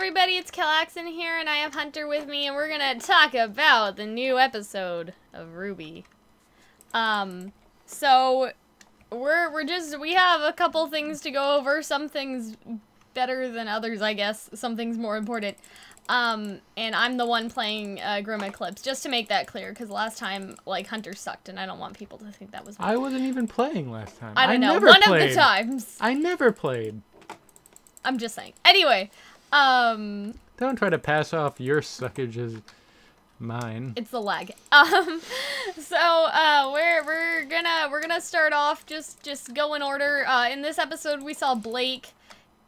everybody, it's Calxiyn here, and I have Hunter with me, and we're gonna talk about the new episode of RWBY. So we have a couple things to go over. Some things better than others, I guess. Some things more important. And I'm the one playing Grim Eclipse, just to make that clear, because last time, like, Hunter sucked, and I don't want people to think that was me. I wasn't even playing last time. I don't know, one of the times. I never played. I'm just saying. Anyway, don't try to pass off your suckage as mine. It's the lag. We're gonna start off just go in order. In this episode, we saw Blake,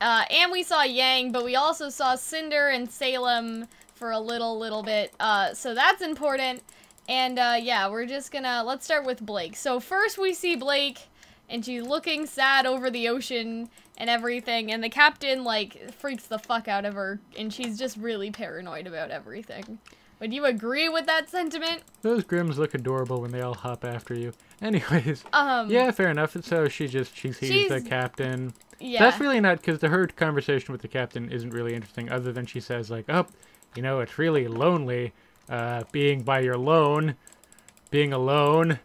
and we saw Yang, but we also saw Cinder and Salem for a little bit. So that's important. And yeah, let's start with Blake. So first we see Blake, and she's looking sad over the ocean and everything, and the captain, like, freaks the fuck out of her, and she's just really paranoid about everything. Would you agree with that sentiment? Those Grims look adorable when they all hop after you. Anyways, yeah, fair enough. So she sees the captain. Yeah. That's really not, because her conversation with the captain isn't really interesting, other than she says, like, oh, you know, it's really lonely, being by your lone, being alone.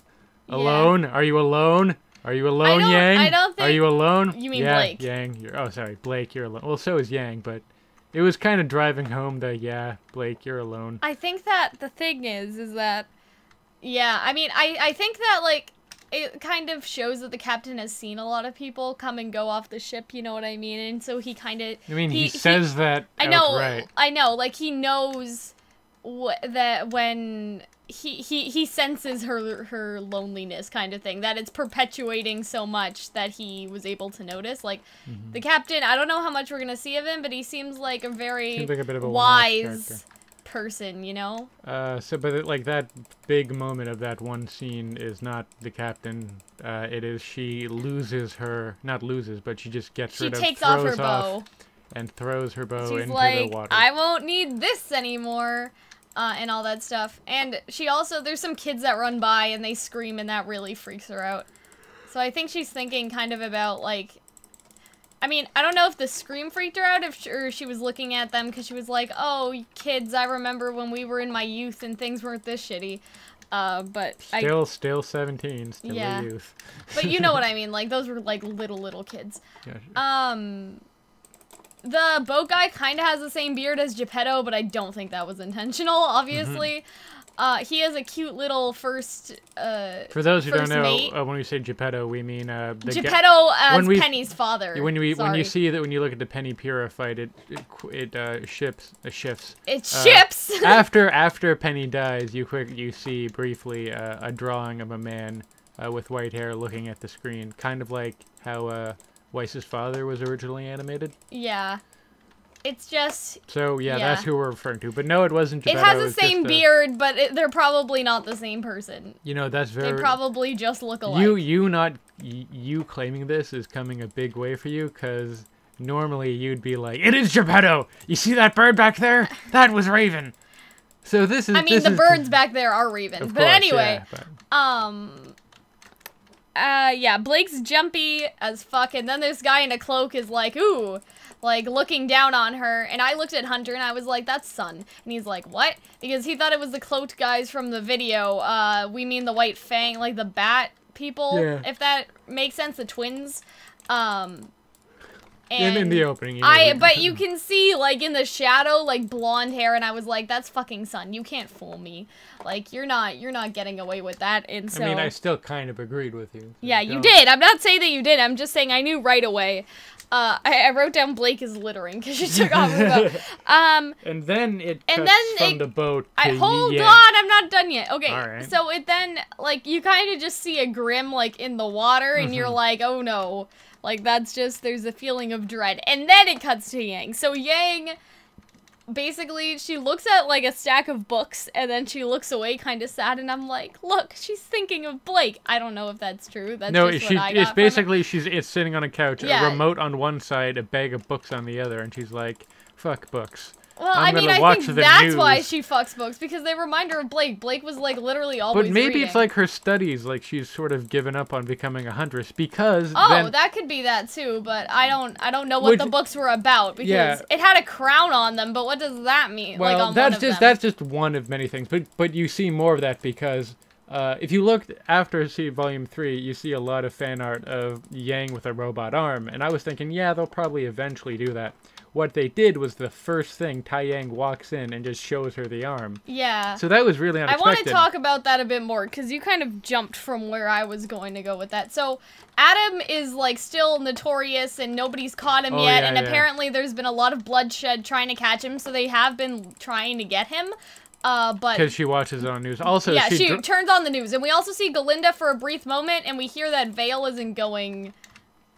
Alone? Yeah. Are you alone? Are you alone, Yang? I don't think... Are you alone? You mean Blake. Yang. Oh, sorry, Blake, you're alone. Well, so is Yang, but it was kind of driving home the, yeah, Blake, you're alone. I think that the thing is that, yeah, I mean, I think that, like, it kind of shows that the captain has seen a lot of people come and go off the ship, you know what I mean? And so he kind of... I mean, he says that outright. I know, like, he knows that when... He senses her loneliness, kind of thing, that it's perpetuating so much that he was able to notice. Like, the captain, I don't know how much we're gonna see of him, but he seems like a very bit of a wise person, you know? But that big moment of that one scene is not the captain. It is she loses her, not loses, but she just gets rid of, takes off her bow. And throws her bow into like, the water. I won't need this anymore. And all that stuff. And she also, there's some kids that run by and they scream, and that really freaks her out. So I think she's thinking kind of about, like, I mean, I don't know if the scream freaked her out, or she was looking at them because she was like, oh, kids, I remember when we were in my youth and things weren't this shitty. But still 17, still a youth. But you know what I mean, like, those were, like, little kids. Yeah, sure. The boat guy kind of has the same beard as Geppetto, but I don't think that was intentional, obviously. He has a cute little first For those who don't know, mate. When we say Geppetto, we mean Geppetto as Penny's father. When you see that, when you look at the Penny Pyrrha fight, it shifts. It shifts. After Penny dies, you see briefly a drawing of a man with white hair looking at the screen, kind of like how Weiss's father was originally animated. Yeah. It's just... So, yeah, that's who we're referring to. But no, it wasn't Geppetto. It has the same beard, but they're probably not the same person. You know, that's very... They probably just look alike. You claiming this is coming a big way for you, because normally you'd be like, it is Geppetto! You see that bird back there? That was Raven! So this is... I mean, the birds back there are Raven. But anyway, yeah, Blake's jumpy as fuck, and then this guy in a cloak is like, ooh, like, looking down on her, and I looked at Hunter, and I was like, that's Sun. And he's like, what? Because he thought it was the cloaked guys from the video. We mean the White Fang, like the bat people, if that makes sense, the twins. And in the opening. But you can see, like, in the shadow, like, blonde hair, and I was like, that's fucking Sun. You can't fool me. Like, you're not getting away with that, and so... I mean, I still kind of agreed with you. So yeah, you did. I'm not saying that you did. I'm just saying I knew right away. I wrote down Blake is littering, because she took off her boat. And then it cuts from the boat to hold on, I'm not done yet. Okay, right. So it then, like, you kind of just see a Grim, like, in the water, and you're like, oh no. Like, that's just, there's a feeling of dread. And then it cuts to Yang. So Yang, basically, she looks at, like, a stack of books, and then she looks away kind of sad, and I'm like, look, she's thinking of Blake. I don't know if that's true. That's just what I got it's basically, it's sitting on a couch, a remote on one side, a bag of books on the other, and she's like, fuck books. Well, I'm I mean, gonna I watch think the that's news. why she fucks books, because they remind her of Blake. Blake was, like, literally always But maybe reading. it's like her studies, like she's sort of given up on becoming a huntress because Oh, then... that could be that too, but I don't know what the books were about, because it had a crown on them, but what does that mean? Well, like, on that's one of them? that's just one of many things, but you see more of that because if you look after Volume 3, you see a lot of fan art of Yang with a robot arm, and I was thinking, yeah, they'll probably eventually do that. What they did was the first thing, Tai Yang walks in and just shows her the arm. Yeah. So that was really unexpected. I want to talk about that a bit more, because you kind of jumped from where I was going to go with that. So, Adam is, like, still notorious, and nobody's caught him yet, yeah, and apparently there's been a lot of bloodshed trying to catch him, so they have been trying to get him. But... Because she watches it on news. Also, yeah, she turns on the news, and we also see Galinda for a brief moment, and we hear that Vale isn't going...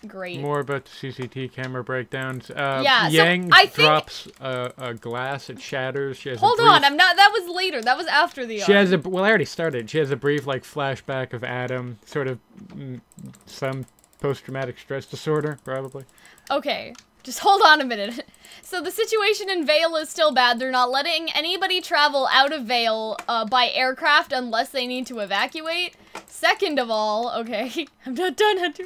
great. More about the CCTV camera breakdowns. Yeah, Yang so I think... drops a glass, it shatters. She has Hold a brief... on, I'm not. That was later. That was after the. She has a. Well, I already started. She has a brief like flashback of Adam, sort of some post-traumatic stress disorder, probably. Okay, just hold on a minute. So the situation in Vale is still bad. They're not letting anybody travel out of Vale by aircraft unless they need to evacuate. Second of all, okay, I'm not done, Hunter.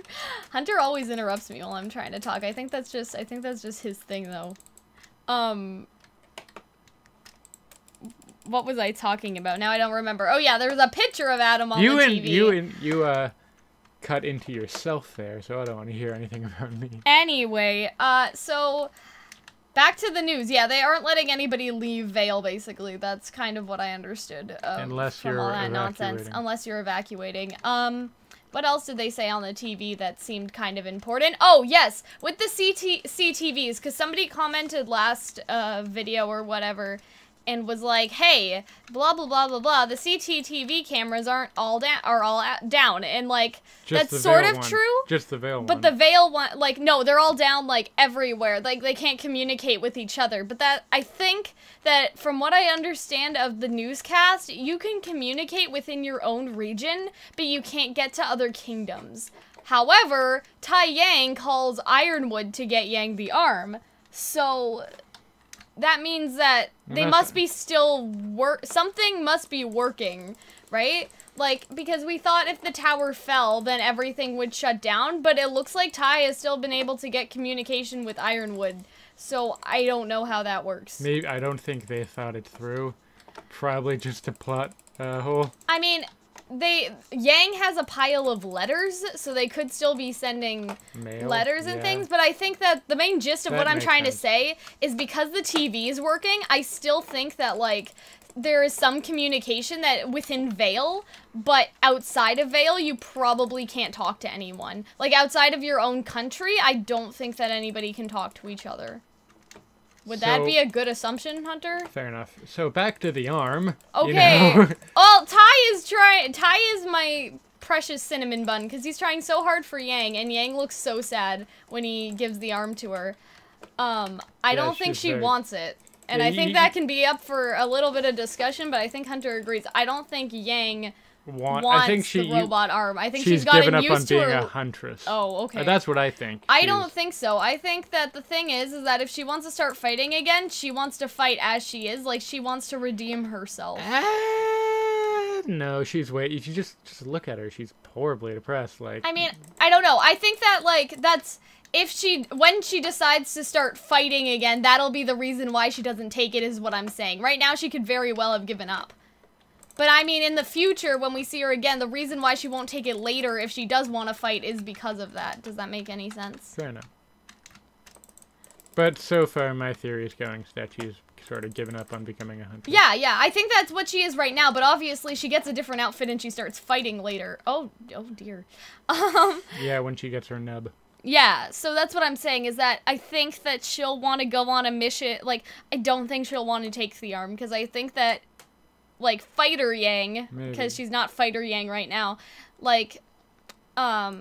Hunter always interrupts me while I'm trying to talk. I think that's just his thing, though. What was I talking about? Now I don't remember. Oh yeah, there's a picture of Adam on the TV. You cut into yourself there, so I don't want to hear anything about me. Anyway, so back to the news. Yeah, they aren't letting anybody leave Vale, basically. That's kind of what I understood. Unless from you're all that evacuating. nonsense. Unless you're evacuating. What else did they say on the TV that seemed kind of important? Oh, yes, with the CTVs, because somebody commented last video or whatever, and was like, hey, blah, blah, blah, blah, blah, the CCTV cameras aren't all down, and, like, Just that's the sort Vale of one. true. Just the Vale one. But the Vale one, like, no, they're all down, like, everywhere. Like, they can't communicate with each other. But that, I think that, from what I understand of the newscast, you can communicate within your own region, but you can't get to other kingdoms. However, Tai Yang calls Ironwood to get Yang the arm. So... that means that they must be still something must be working, right? Like, because we thought if the tower fell, then everything would shut down, but it looks like Tai has still been able to get communication with Ironwood, so I don't know how that works. Maybe, I don't think they thought it through. Probably just a plot hole. I mean, Yang has a pile of letters, so they could still be sending letters and things, but I think that the main gist of what I'm trying to say is because the TV is working, I still think that, like, there is some communication that within Vale, but outside of Vale, you probably can't talk to anyone. Like, outside of your own country, I don't think that anybody can talk to each other. Would that be a good assumption, Hunter? Fair enough. So back to the arm. Okay. You know? Well, Tai is my precious cinnamon bun, because he's trying so hard for Yang, and Yang looks so sad when he gives the arm to her. I don't think she wants it. And I think that can be up for a little bit of discussion, but I think Hunter agrees. I don't think Yang wants the robot arm. I think she's gotten used to given up on being a huntress. Oh, okay. That's what I think. I don't think so. I think that the thing is that if she wants to start fighting again, she wants to fight as she is. Like, she wants to redeem herself. No, she's if you just look at her, she's horribly depressed. Like, I mean, I don't know. I think that, like, that's... when she decides to start fighting again, that'll be the reason why she doesn't take it, is what I'm saying. Right now, she could very well have given up. But I mean, in the future, when we see her again, the reason why she won't take it later if she does want to fight is because of that. Does that make any sense? Fair enough. But so far, my theory is going that she's sort of given up on becoming a hunter. Yeah, yeah. I think that's what she is right now, but obviously she gets a different outfit and she starts fighting later. Oh dear. Yeah, when she gets her nub. Yeah, so that's what I'm saying, is that I think that she'll want to go on a mission. Like, I don't think she'll want to take the arm, because I think that, like, Fighter Yang, because she's not Fighter Yang right now, like, I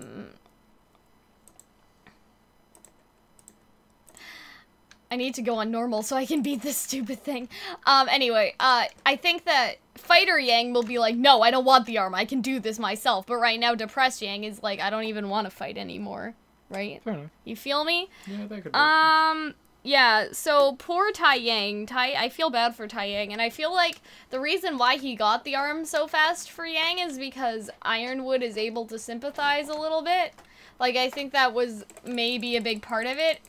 need to go on normal so I can beat this stupid thing. Anyway, I think that Fighter Yang will be like, no, I don't want the arm, I can do this myself, but right now Depressed Yang is like, I don't even want to fight anymore, right? Fair enough. You feel me? Yeah, that could work. Yeah, so poor Tai Yang. I feel bad for Tai Yang, and I feel like the reason why he got the arm so fast for Yang is because Ironwood is able to sympathize a little bit. Like, I think that was maybe a big part of it.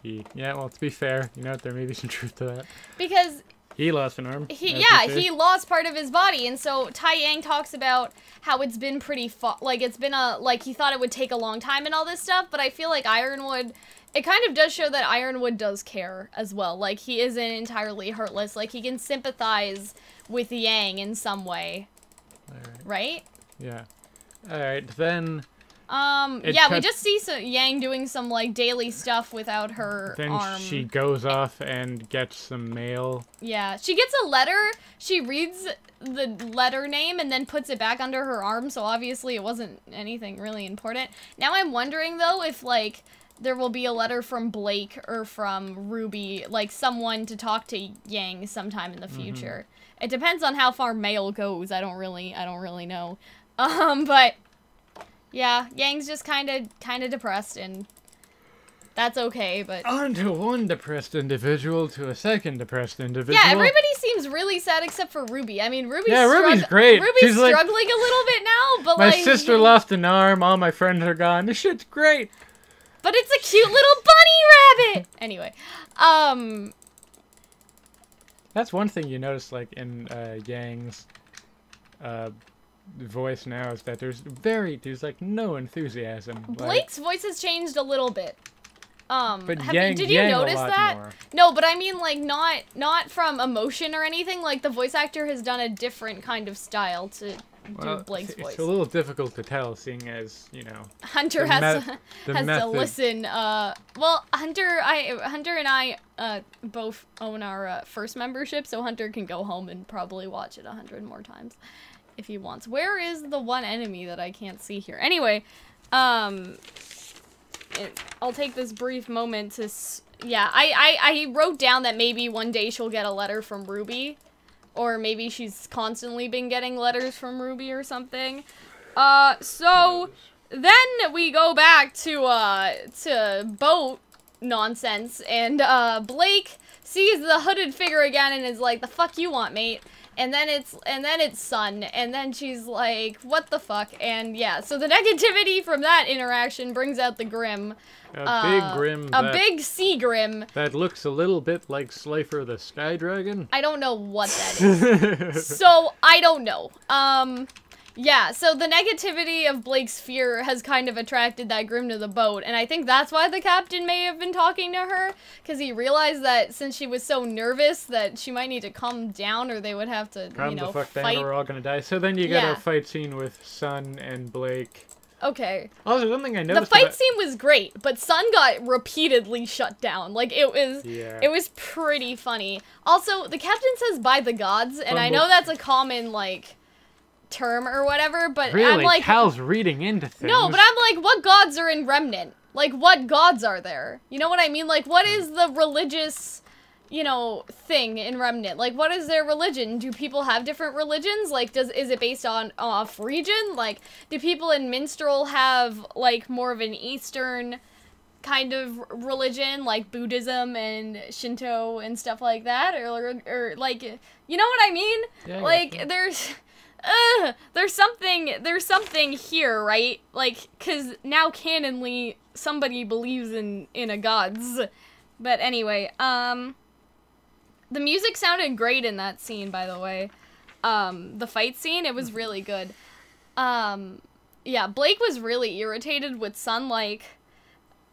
Yeah, well, to be fair, you know what, there may be some truth to that. Because he lost an arm. He lost part of his body, and so Tai Yang talks about how it's been pretty like he thought it would take a long time and all this stuff, but I feel like Ironwood, it kind of does show that Ironwood does care as well. Like, he isn't entirely hurtless. Like, he can sympathize with Yang in some way. Right? Yeah. Alright, then... we just see Yang doing some, like, daily stuff without her arm. Then she goes off and gets some mail. Yeah, she gets a letter, she reads the letter name and then puts it back under her arm, so obviously it wasn't anything really important. Now I'm wondering, though, if, like, there will be a letter from Blake or from RWBY, like, someone to talk to Yang sometime in the future. It depends on how far mail goes, I don't really know. But... yeah, Yang's just kind of depressed, and that's okay, but... On to one depressed individual to a second depressed individual. Yeah, everybody seems really sad except for RWBY. I mean, RWBY's great. RWBY's struggling a little bit now, but my sister lost an arm, all my friends are gone. This shit's great. But it's a cute little bunny rabbit! Anyway, that's one thing you notice, like, in Yang's, voice now is that there's like no enthusiasm. Blake's voice has changed a little bit. But did you notice that? More. No, but I mean, like, not from emotion or anything. Like, the voice actor has done a different kind of style to do Blake's voice. It's a little difficult to tell, seeing as, you know, Hunter has to listen. Well, Hunter and I both own our first membership, so Hunter can go home and probably watch it 100 more times. If he wants. Where is the one enemy that I can't see here? Anyway, I'll take this brief moment to... yeah, I wrote down that maybe one day she'll get a letter from RWBY. Or maybe she's constantly been getting letters from RWBY or something. So, then we go back to boat nonsense, and Blake sees the hooded figure again and is like, the fuck you want, mate? And then it's Sun, and then she's like, what the fuck? And yeah, so the negativity from that interaction brings out the Grim. A big sea Grim. That looks a little bit like Slifer the Sky Dragon. I don't know what that is. So, I don't know. Yeah, so the negativity of Blake's fear has kind of attracted that Grim to the boat, and I think that's why the captain may have been talking to her, because he realized that since she was so nervous that she might need to calm down or they would have to, calm the fuck down or we're all gonna die. So then you get a fight scene with Sun and Blake. Okay. Also, something I noticed. The fight scene was great, but Sun got repeatedly shut down. Like, it was pretty funny. Also, the captain says, by the gods, and I know that's a common, like, term or whatever, but really? I'm like, Cal's reading into things. No, but I'm like, what gods are in Remnant? Like, what gods are there? You know what I mean? Like, what is the religious, you know, thing in Remnant? Like, what is their religion? Do people have different religions? Like, is it based on off region? Like, do people in Minstrel have, like, more of an Eastern kind of religion, like Buddhism and Shinto and stuff like that? Or like, you know what I mean? Yeah, like, there's something here, right? Like, cause now canonly somebody believes in a gods. But anyway, the music sounded great in that scene, by the way. The fight scene, it was really good. Yeah, Blake was really irritated with Sun, like,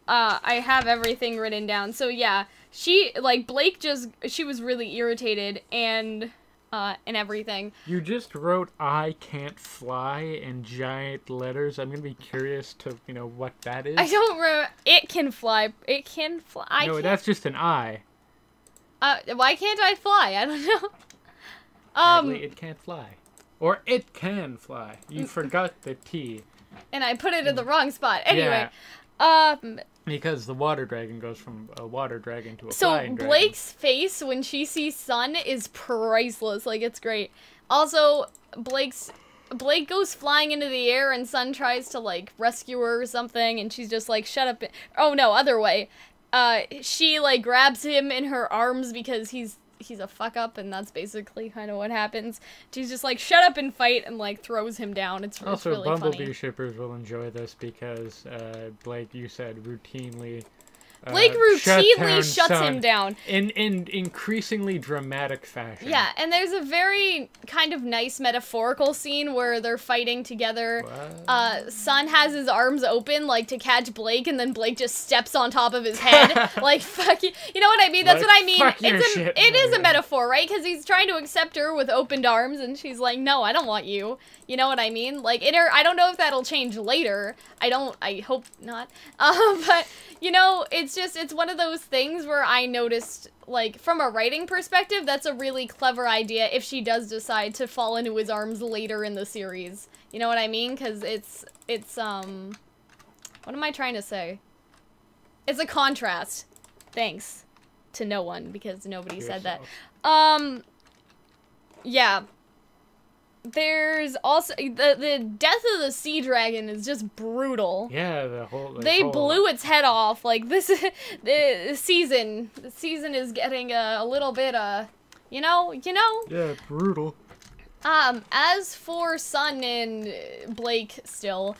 I have everything written down. So yeah, Blake she was really irritated and everything. You just wrote "I can't fly" in giant letters. I'm gonna be curious to, you know, what that is. I don't remember. It can fly. It can fly. No, that's just an I. Why can't I fly? I don't know. Apparently it can't fly. Or it can fly. You forgot the T. And I put it in the wrong spot. Anyway. Yeah. Because the water dragon goes from a water dragon to a flying dragon. So Blake's face when she sees Sun is priceless. Like, it's great. Also, Blake goes flying into the air and Sun tries to, like, rescue her or something, and she's just like, shut up. Oh, no, other way. she, like, grabs him in her arms because he's a fuck-up, and that's basically kind of what happens. She's just like, shut up and fight, and, like, throws him down. It's really funny. Also, Bumblebee shippers will enjoy this because, Blake, you said, routinely... Blake routinely shuts him down. In increasingly dramatic fashion. Yeah, and there's a very kind of nice metaphorical scene where they're fighting together. Sun has his arms open, like, to catch Blake, and then Blake just steps on top of his head. Like, fuck you. You know what I mean? That's like, what I mean. It is a metaphor, right? Because he's trying to accept her with opened arms, and she's like, no, I don't want you. You know what I mean? Like, I don't know if that'll change later. I hope not. But, you know, it's one of those things where I noticed, like, from a writing perspective, that's a really clever idea if she does decide to fall into his arms later in the series. You know what I mean? Because it's, what am I trying to say? It's a contrast. Thanks to no one, because nobody said that. Yeah. There's also the death of the sea dragon is just brutal. Yeah, the whole they blew its head off. Like this, the season is getting a little bit you know. Yeah, brutal. As for Sun and Blake, still,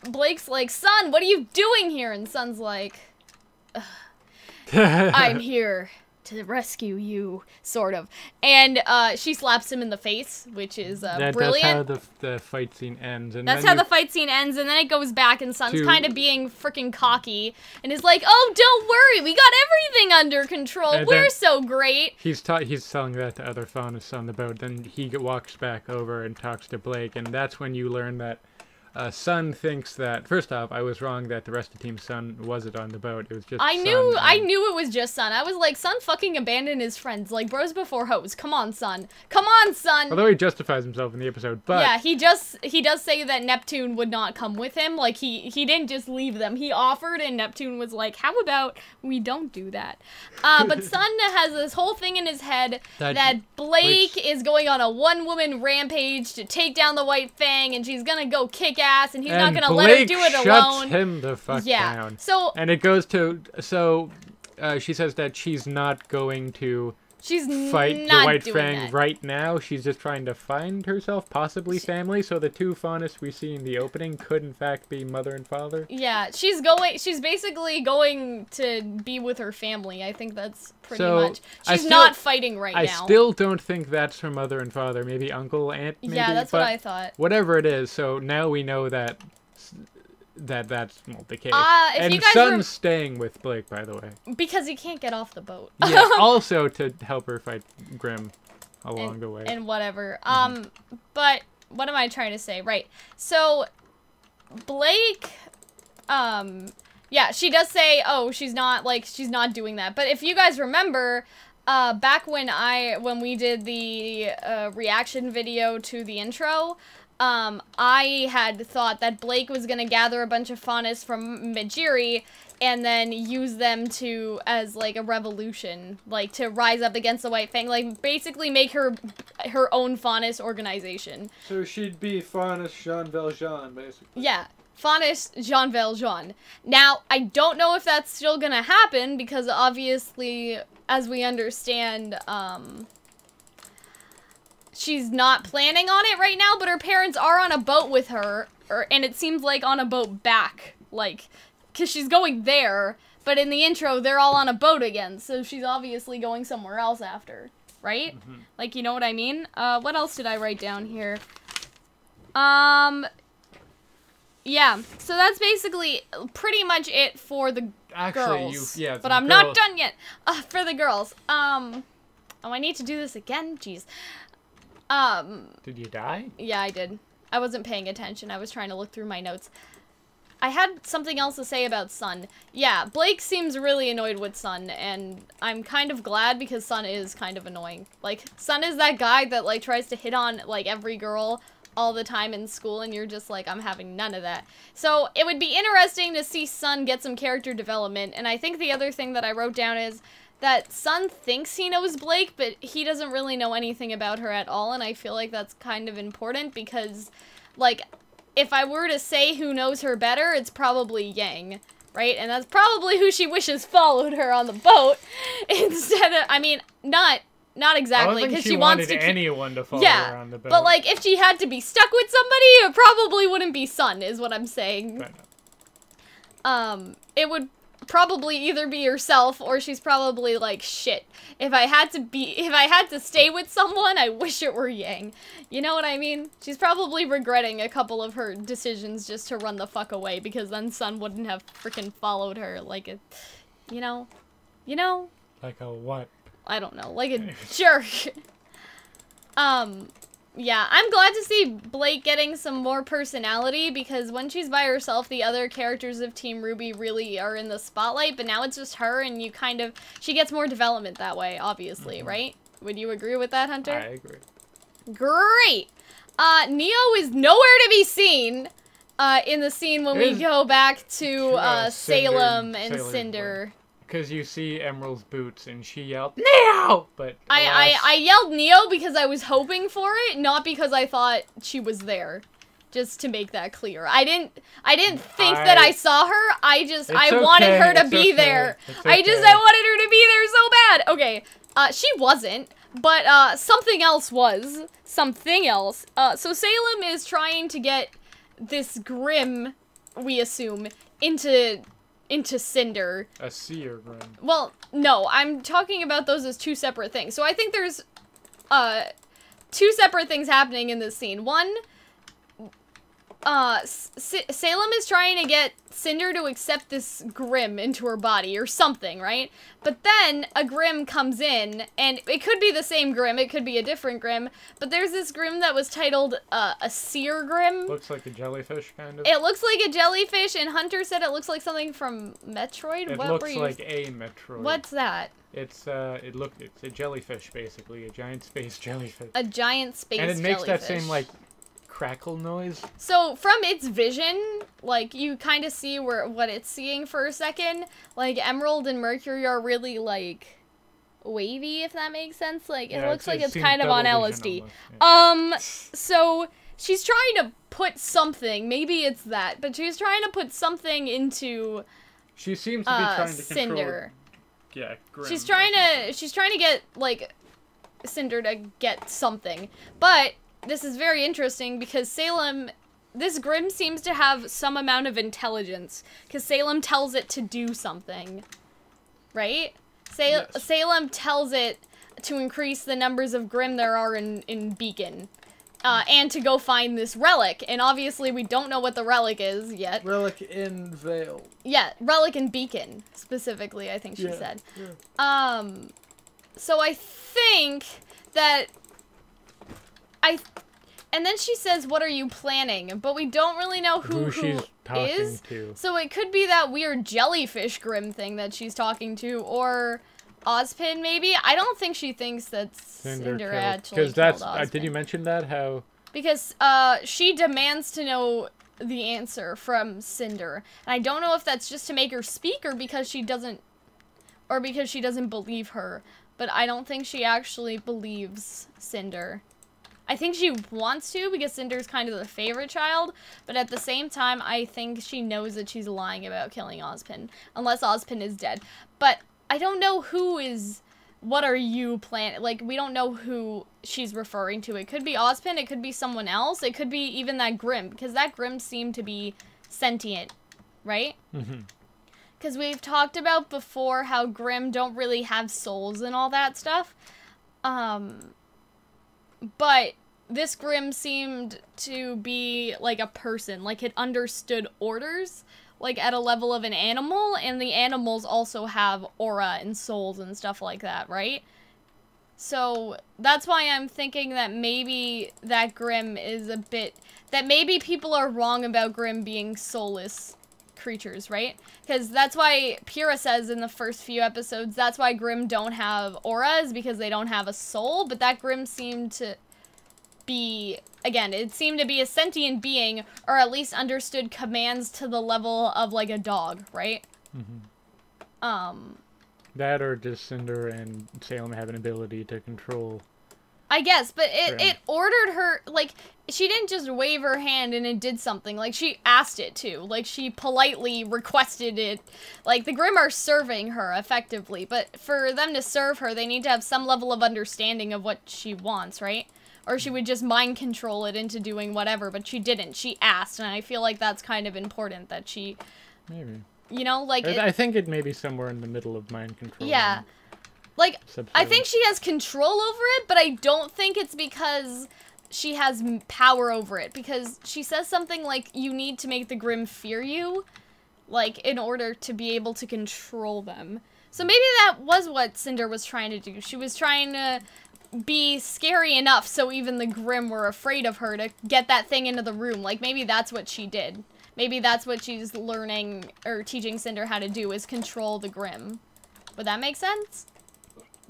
Blake's like, Sun, what are you doing here? And Sun's like, I'm here to rescue you, sort of. And she slaps him in the face, which is brilliant. That's how the fight scene ends. And that's how the fight scene ends, and then it goes back, and Sun's kind of being freaking cocky, and is like, oh, don't worry, we got everything under control, we're so great. He's telling that to other faunists on the boat, then he walks back over and talks to Blake, and that's when you learn that Sun thinks that, first off, I was wrong that the rest of Team Sun wasn't on the boat. It was just I knew it was just Sun. I was like, Sun fucking abandoned his friends. Like, bros before hoes. Come on, Sun. Come on, Sun. Although he justifies himself in the episode, but... Yeah, he does say that Neptune would not come with him. Like, he didn't just leave them. He offered, and Neptune was like, how about we don't do that? But Sun has this whole thing in his head that Blake is going on a one-woman rampage to take down the White Fang, and she's gonna go kick ass, and he's not gonna let her do it alone. Shuts him the fuck down. So and it goes to she says that she's not going to fight the White Fang right now. She's just trying to find herself, possibly family. So the two faunists we see in the opening could in fact be mother and father. Yeah, she's basically going to be with her family. I think that's pretty much. She's not fighting right now. I still don't think that's her mother and father. Maybe uncle, aunt, maybe. Yeah, that's what I thought. Whatever it is, so now we know that's the case. If you and guys Sun's staying with Blake, by the way. Because he can't get off the boat. Yeah, also to help her fight Grimm along the way. And whatever. But what am I trying to say? Right. So Blake, yeah, she does say, oh, she's not doing that. But if you guys remember, back when we did the reaction video to the intro, I had thought that Blake was gonna gather a bunch of faunists from Majiri and then use them as like a revolution, like to rise up against the White Fang, like basically make her own faunist organization. So she'd be faunist Jean Valjean, basically. Yeah. Faunist Jean Valjean. Now, I don't know if that's still gonna happen because obviously, as we understand, she's not planning on it right now, but her parents are on a boat with her, and it seems like on a boat back, like, because she's going there, but in the intro, they're all on a boat again, so she's obviously going somewhere else after, right? Like, you know what I mean? What else did I write down here? Yeah, so that's basically pretty much it for the girls. But I'm not done yet. For the girls. Oh, I need to do this again? Jeez. Did you die? Yeah, I did. I wasn't paying attention. I was trying to look through my notes. I had something else to say about Sun. Yeah, Blake seems really annoyed with Sun, and I'm kind of glad because Sun is kind of annoying. Like, Sun is that guy that, like, tries to hit on, like, every girl all the time in school, and you're just like, I'm having none of that. So, it would be interesting to see Sun get some character development, and I think the other thing that I wrote down is that Sun thinks he knows Blake, but he doesn't really know anything about her at all, and I feel like that's kind of important because, like, if I were to say who knows her better, it's probably Yang, right? And that's probably who she wishes followed her on the boat instead of, I mean, not exactly, because she wants to keep anyone to follow her on the boat. But like, if she had to be stuck with somebody, it probably wouldn't be Sun, is what I'm saying. It would probably either be herself, or she's probably like, shit, if I had to stay with someone, I wish it were Yang. You know what I mean? She's probably regretting a couple of her decisions just to run the fuck away, because then Sun wouldn't have freaking followed her like a, you know? Like a what? I don't know, like a jerk. Yeah, I'm glad to see Blake getting some more personality, because when she's by herself, the other characters of Team RWBY really are in the spotlight, but now it's just her, and she gets more development that way, obviously, right? Would you agree with that, Hunter? I agree. Great! Neo is nowhere to be seen, in the scene when we go back to, Salem and Cinder. Because you see Emerald's boots, and she yelled, Neo! But I yelled Neo because I was hoping for it, not because I thought she was there. Just to make that clear. I didn't think that I saw her. I wanted her to be there. I wanted her to be there so bad. Okay, she wasn't, but something else was. Something else. So Salem is trying to get this Grim, we assume, into Cinder. A seer Grim. Well, no, I'm talking about those as two separate things. So I think there's two separate things happening in this scene. One, Salem is trying to get Cinder to accept this Grim into her body or something, right? But then a Grim comes in, and it could be the same Grim, it could be a different Grim, but there's this Grim that was titled a Seer Grim. Looks like a jellyfish, kind of. It looks like a jellyfish, and Hunter said it looks like something from Metroid. It looks like a Metroid. What's that? It's a jellyfish, basically, a giant space jellyfish. A giant space jellyfish. And it makes that same, like, crackle noise. So from its vision, like, you kind of see what it's seeing for a second. Like, Emerald and Mercury are really, like, wavy, if that makes sense. Like, it looks like it's kind of on LSD. Almost, yeah. So she's trying to put something, maybe it's that, but she's trying to put something into she seems to be trying to Cinder. Yeah, Grim. She's trying to get, like, Cinder to get something. But this is very interesting because this Grim seems to have some amount of intelligence, because Salem tells it to do something, right? Yes. Salem tells it to increase the numbers of Grim there are in Beacon, and to go find this relic, and obviously we don't know what the relic is yet. Relic in Vale. Yeah, relic in Beacon, specifically, I think she said. Yeah. So I think that and then she says, what are you planning? But we don't really know who she's talking is. to. So it could be that weird jellyfish Grim thing that she's talking to, or Ozpin, maybe? I don't think she thinks that Cinder actually killed Ozpin. Did you mention that? How? Because, she demands to know the answer from Cinder. And I don't know if that's just to make her speak, or because she doesn't believe her. But I don't think she actually believes Cinder. I think she wants to, because Cinder's kind of the favorite child, but at the same time, I think she knows that she's lying about killing Ozpin, unless Ozpin is dead. But I don't know what are you planning? Like, we don't know who she's referring to. It could be Ozpin, it could be someone else, it could be even that Grim, because that Grim seemed to be sentient, right? Mm-hmm. Because we've talked about before how Grim don't really have souls and all that stuff. But this Grim seemed to be like a person, like it understood orders, like at a level of an animal, and the animals also have aura and souls and stuff like that, right? So that's why I'm thinking that maybe that Grim is that maybe people are wrong about Grim being soulless creatures, right? Because that's why Pyrrha says in the first few episodes, that's why Grim don't have auras, because they don't have a soul, but that Grim seemed to be, again, it seemed to be a sentient being, or at least understood commands to the level of, like, a dog, right? Mm-hmm. That or just Cinder and Salem have an ability to control I guess, but it ordered her, like, she didn't just wave her hand and it did something. Like, she asked it to. Like, she politely requested it. Like, the Grimm are serving her, effectively. But for them to serve her, they need to have some level of understanding of what she wants, right? Or she would just mind control it into doing whatever, but she didn't. She asked, and I feel like that's kind of important, that she... Maybe. You know, like... I think it may be somewhere in the middle of mind control. Yeah. Like, I think she has control over it, but I don't think it's because she has power over it. Because she says something like, you need to make the Grimm fear you, like, in order to be able to control them. So maybe that was what Cinder was trying to do. She was trying to be scary enough so even the Grimm were afraid of her to get that thing into the room. Like, maybe that's what she did. Maybe that's what she's learning, or teaching Cinder how to do, is control the Grimm. Would that make sense?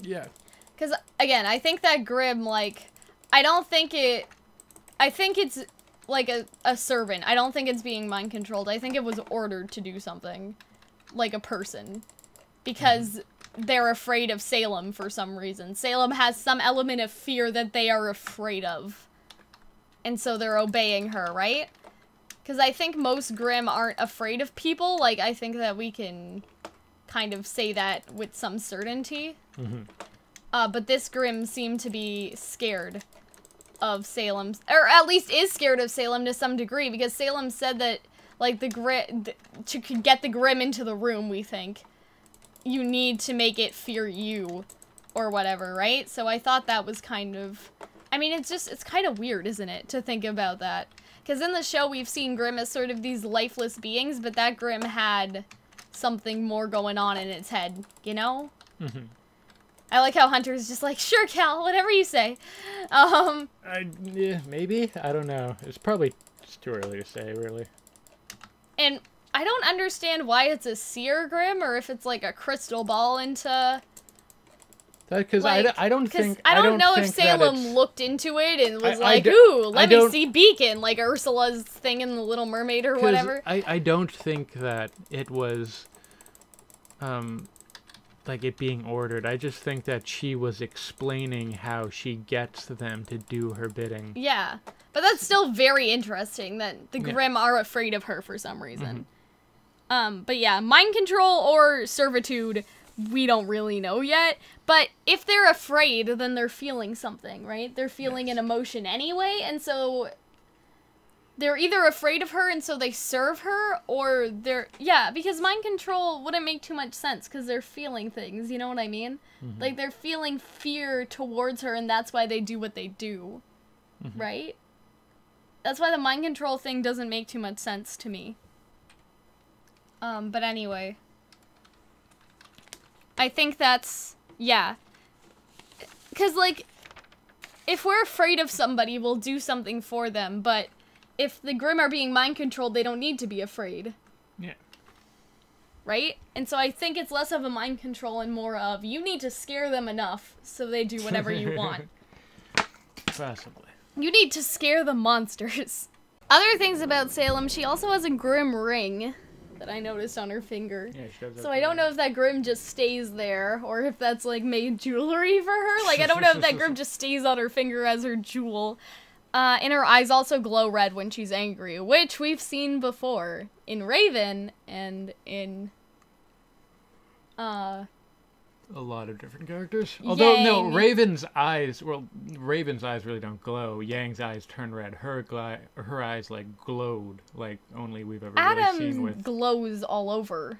Yeah. Because, again, I think that Grimm, like, I think it's, like, a servant. I don't think it's being mind-controlled. I think it was ordered to do something. Like a person. Because they're afraid of Salem for some reason. Salem has some element of fear that they are afraid of. And so they're obeying her, right? Because I think most Grimm aren't afraid of people. Like, I think that we can kind of say that with some certainty. But this Grimm seemed to be scared of Salem, or at least is scared of Salem to some degree, because Salem said that, like, to get the Grimm into the room, we think, you need to make it fear you, or whatever, right? So I thought that was kind of, I mean, it's kind of weird, isn't it, to think about that? Because in the show, we've seen Grimm as sort of these lifeless beings, but that Grimm had something more going on in its head, you know? I like how Hunter's just like, sure, Cal, whatever you say. Yeah, maybe? I don't know. It's probably just too early to say, really. And I don't understand why it's a seer Grimm, or if it's like a crystal ball into... Because like, I don't think... I don't know if Salem looked into it and was like, ooh, let me see Beacon, like Ursula's thing in The Little Mermaid or whatever. I don't think that it was... like it being ordered. I just think that she was explaining how she gets them to do her bidding. Yeah, but that's still very interesting that the Grimm are afraid of her for some reason. But yeah, mind control or servitude, we don't really know yet. But if they're afraid, then they're feeling something, right? They're feeling an emotion anyway, and so they're either afraid of her and so they serve her, or they're... Yeah, because mind control wouldn't make too much sense because they're feeling things, you know what I mean? Like, they're feeling fear towards her and that's why they do what they do, right? That's why the mind control thing doesn't make too much sense to me. But anyway. I think that's... Yeah. Because, like, if we're afraid of somebody, we'll do something for them, but... If the Grimm are being mind-controlled, they don't need to be afraid. Yeah. Right? And so I think it's less of a mind control and more of, you need to scare them enough so they do whatever you want. Possibly. You need to scare the monsters. Other things about Salem, she also has a Grimm ring that I noticed on her finger. Yeah, she does. So I don't know if that Grimm just stays there, or if that's, like, made jewelry for her. Like, I don't know if that Grimm just stays on her finger as her jewel. And her eyes also glow red when she's angry, which we've seen before in Raven and in, a lot of different characters. Although, Yang. no, Raven's eyes really don't glow. Yang's eyes turn red. Her eyes, like, glowed like only we've ever really seen with... glows all over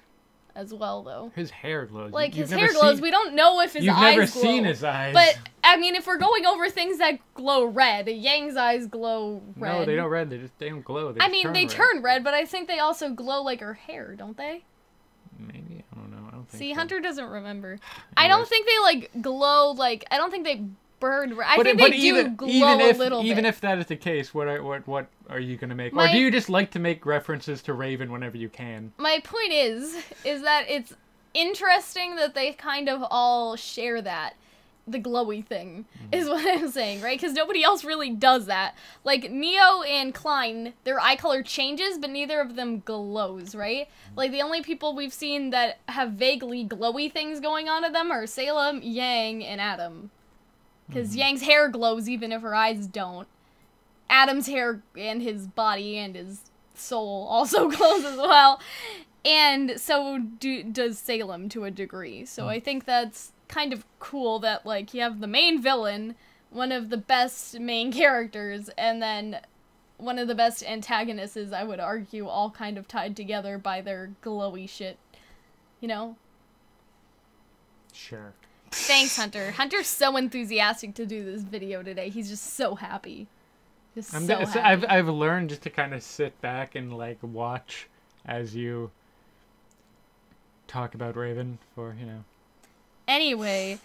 as well, though. His hair glows. Like, his hair glows. We don't know if his eyes glow. You've never seen his eyes. But, I mean, if we're going over things that glow red, Yang's eyes glow red. No, they don't red. They don't glow. They turn red, but I think they also glow like her hair, don't they? Maybe. I don't know. I don't think See, so. Hunter doesn't remember. I don't think they, like, glow, like, I don't think they burn red. I think they do glow a little bit. Even if that is the case, what are you going to make? Or do you just like to make references to Raven whenever you can? My point is that it's interesting that they kind of all share that. The glowy thing is what I'm saying, right? Because nobody else really does that. Like, Neo and Klein, their eye color changes, but neither of them glows, right? Like, the only people we've seen that have vaguely glowy things going on to them are Salem, Yang, and Adam. Because Yang's hair glows even if her eyes don't. Adam's hair and his body and his soul also glows as well. And so does Salem to a degree. So I think that's kind of cool that, like, you have the main villain, one of the best main characters, and then one of the best antagonists, is, I would argue, all kind of tied together by their glowy shit. You know? Sure. Thanks, Hunter. Hunter's so enthusiastic to do this video today. He's just so happy. Just so happy. I've learned just to kind of sit back and, like, watch as you talk about Raven for, you know. Anyway,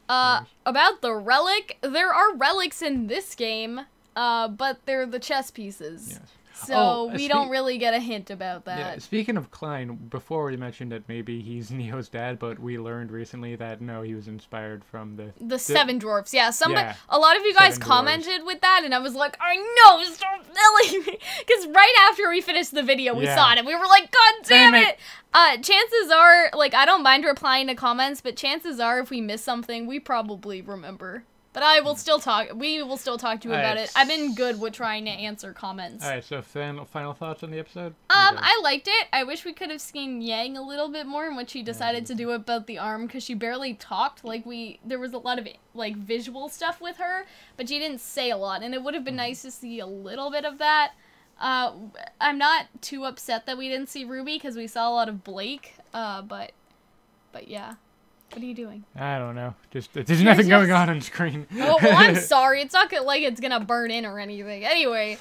about the relic, there are relics in this game, but they're the chess pieces. Yes. So we don't really get a hint about that. Yeah, speaking of Klein, before we mentioned that maybe he's Neo's dad, but we learned recently that no, he was inspired from the Seven Dwarfs. Yeah, yeah, a lot of you guys commented with that, and I was like, I know, stop telling me, because right after we finished the video, we saw it, and we were like, God damn it! Chances are, like, I don't mind replying to comments, but chances are, if we miss something, we probably remember. But we will still talk to you about it. I've been good with trying to answer comments. Alright, so final thoughts on the episode? I liked it. I wish we could have seen Yang a little bit more and what she decided to do about the arm, because she barely talked. Like, there was a lot of, like, visual stuff with her, but she didn't say a lot, and it would have been nice to see a little bit of that. I'm not too upset that we didn't see RWBY, because we saw a lot of Blake, but yeah. What are you doing? I don't know. There's nothing going on screen. Oh, well, I'm sorry. It's not like it's gonna burn in or anything. Anyway,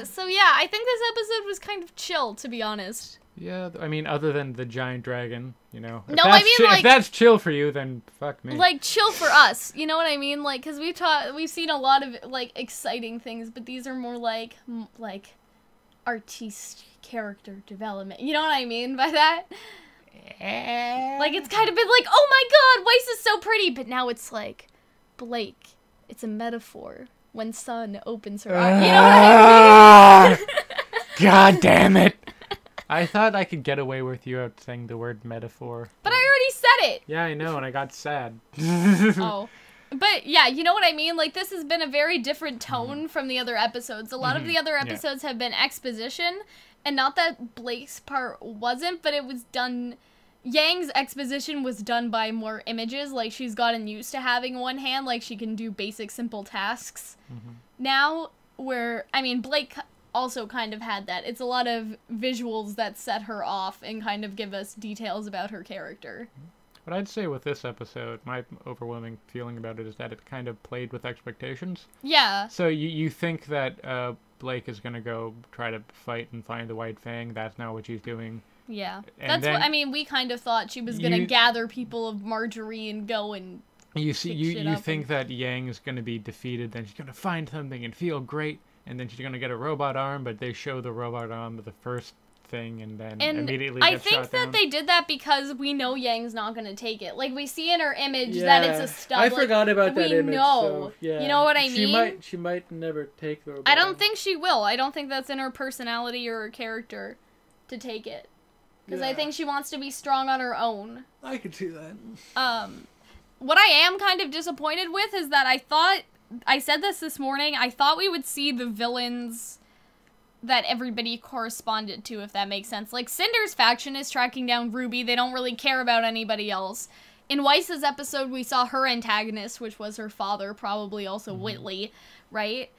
so yeah, I think this episode was kind of chill, to be honest. Yeah, I mean, other than the giant dragon, you know. No, I mean, like, if that's chill for you, then fuck me. Like, chill for us, you know what I mean? Like, because we've seen a lot of, like, exciting things, but these are more like artiste character development. You know what I mean by that? Like, it's kind of been like, oh my god, Weiss is so pretty, but now it's like, Blake, it's a metaphor when Sun opens her eyes. You know what I mean? God damn it. I thought I could get away with you out saying the word metaphor. But I already said it. Yeah, I know, and I got sad. Oh. But yeah, you know what I mean? Like, this has been a very different tone from the other episodes. A lot of the other episodes have been exposition, and not that Blake's part wasn't, but it was done... Yang's exposition was done by more images, like she's gotten used to having one hand, like she can do basic simple tasks. Now, Blake also kind of had that. It's a lot of visuals that set her off and kind of give us details about her character. What I'd say with this episode, my overwhelming feeling about it is that it kind of played with expectations. Yeah. So you think that Blake is going to go try to fight and find the White Fang. That's not what she's doing. Yeah. That's what, we kind of thought she was going to gather people of Marjorie and go and you think that Yang is going to be defeated, then she's going to find something and feel great, and then she's going to get a robot arm, but they show the robot arm of the first thing and then immediately get shot down. I think that they did that because we know Yang's not going to take it. Like, we see in her image that it's a stub. I forgot about that image. We know. So, yeah. You know what I mean? She might never take the robot I don't think she will. I don't think that's in her personality or her character to take it. Because I think she wants to be strong on her own. I could see that. What I am kind of disappointed with is that I said this morning, I thought we would see the villains that everybody corresponded to, if that makes sense. Like, Cinder's faction is tracking down RWBY. They don't really care about anybody else. In Weiss's episode, we saw her antagonist, which was her father, probably also Whitley, right?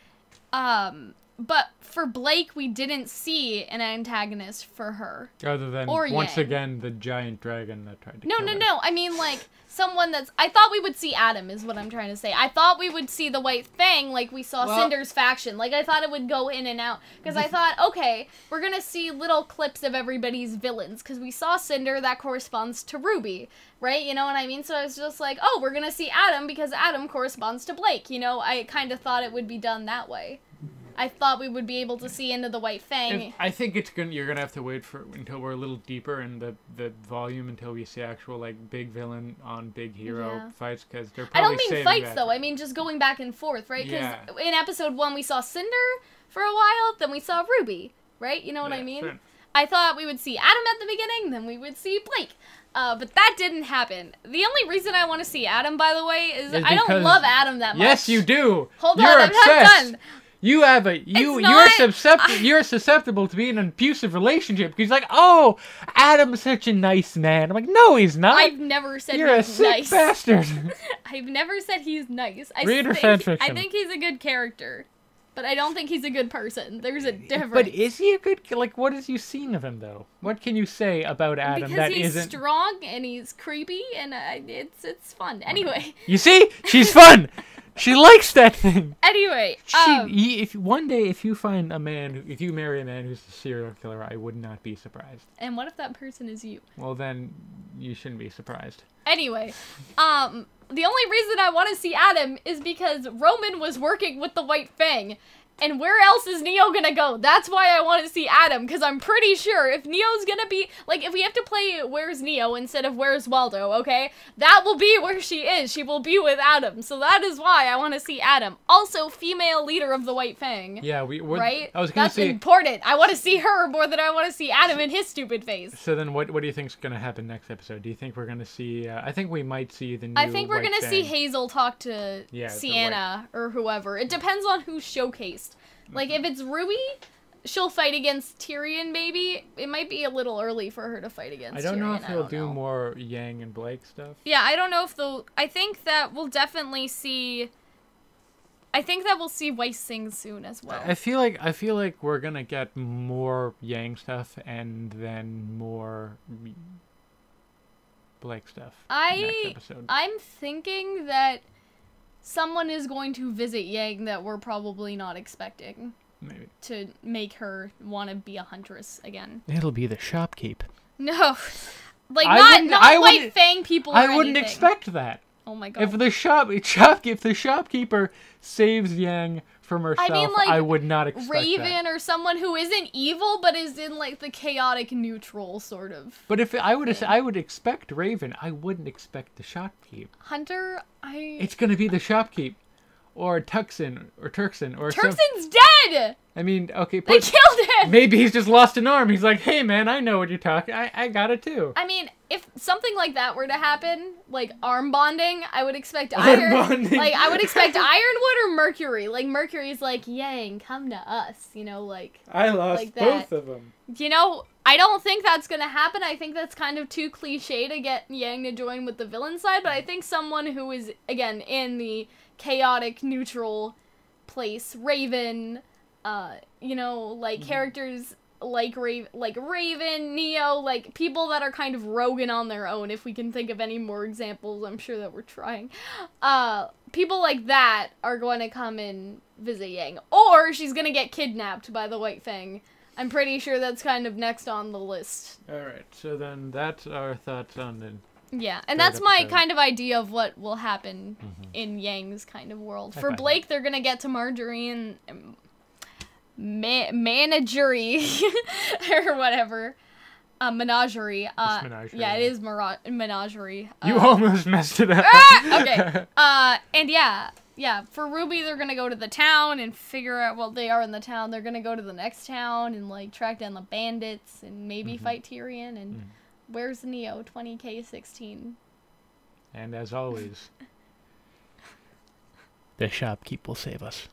But for Blake, we didn't see an antagonist for her. Other than, once again, the giant dragon that tried to kill her. No. I mean, like, someone that's... I thought we would see Adam, is what I'm trying to say. I thought we would see the White Fang, like we saw Cinder's faction. Like, I thought it would go in and out. Because I thought, okay, we're going to see little clips of everybody's villains. Because we saw Cinder, that corresponds to RWBY, right? You know what I mean? So I was just like, oh, we're going to see Adam because Adam corresponds to Blake. You know, I kind of thought it would be done that way. I thought we would be able to see into the White Fang. I think you're gonna have to wait until we're a little deeper in the volume until we see actual, like, big villain on big hero fights, because they're probably I don't mean fights though. I mean just going back and forth, right? Because in episode 1 we saw Cinder for a while, then we saw RWBY, right? You know what I mean? Sure. I thought we would see Adam at the beginning, then we would see Blake. But that didn't happen. The only reason I want to see Adam, by the way, is I don't because- love Adam that much. Yes, you do. Hold You're on, I'm not obsessed. done. You have not- you're susceptible to being in an abusive relationship. He's like, oh, Adam's such a nice man. I'm like, no, he's not. I've never said You're a he's sick nice. bastard. I've never said he's nice. Read or fan fiction? I think he's a good character, but I don't think he's a good person. There's a difference. But is he a good? Like, what have you seen of him though? What can you say about Adam because that he's isn't? strong and he's creepy and it's fun. Anyway. You see, she's fun. She likes that thing. Anyway, If one day if you find a man, if you marry a man who's a serial killer, I would not be surprised. and what if that person is you? Well, then you shouldn't be surprised. Anyway, the only reason I want to see Adam is because Roman was working with the White Fang. And where else is Neo gonna go? That's why I want to see Adam, because I'm pretty sure if Neo's gonna be, like, if we have to play Where's Neo instead of Where's Waldo, okay? That will be where she is. She will be with Adam. So that is why I want to see Adam. Also, female leader of the White Fang. Yeah, we're Right? I was gonna That's say. important. I want to see her more than I want to see Adam in his stupid face. So then, what do you think's gonna happen next episode? Do you think we're gonna see? I think we might see the new. I think we're White gonna see Fang. Hazel talk to Yeah, the Sienna or whoever. It depends on who's showcased. Like, if it's Ruby, she'll fight against Tyrion, maybe. It might be a little early for her to fight against Tyrion. I don't know if I he'll don't do know. more Yang and Blake stuff. Yeah, I don't know if they'll... I think that we'll definitely see... I think that we'll see Weiss Sing soon as well. I feel like we're gonna get more Yang stuff and then more Blake stuff next episode. I'm thinking that someone is going to visit Yang that we're probably not expecting Maybe to make her want to be a huntress again. it'll be the shopkeep. No. Like, I not White wouldn't- Fang people or I wouldn't anything. expect that. Oh my god. If the shopkeeper saves Yang from herself, like, I would not expect Raven that. or someone who isn't evil but is in, like, the chaotic neutral sort of. But if I would expect Raven, I wouldn't expect the shopkeep. Hunter, It's gonna be the shopkeep, or Turkson, or Turkson's dead! I mean, okay, They killed him! maybe he's just lost an arm. He's like, hey man, I know what you're talking. I got it too. I mean, if something like that were to happen, like arm bonding, I would expect bonding. Like, I would expect Ironwood or Mercury. Like, Mercury's like, Yang, come to us. You know, like... I lost Like that. both of them. You know, I don't think that's gonna happen. I think that's kind of too cliche to get Yang to join with the villain side, but I think someone who is, again, in the chaotic, neutral place, Raven, you know, like, characters like Raven, Neo, like, people that are kind of rogue and on their own, if we can think of any more examples. I'm sure that we're trying. People like that are going to come and visit Yang. Or she's gonna get kidnapped by the White Fang. I'm pretty sure that's kind of next on the list. Alright, so then that's our thoughts on the... Yeah, and Third that's my episode. kind of idea of what will happen in Yang's kind of world. I For find Blake, they're gonna get to Marjorie and Managerie or whatever. Menagerie. It's Menagerie, Yeah, it yeah. is Menagerie. You almost messed it up. Okay. And yeah, for Ruby, they're gonna go to the town and figure out, well, they are in the town. They're gonna go to the next town and, like, track down the bandits and maybe fight Tyrion. And where's Neo? 20K16. And as always, the shopkeep will save us.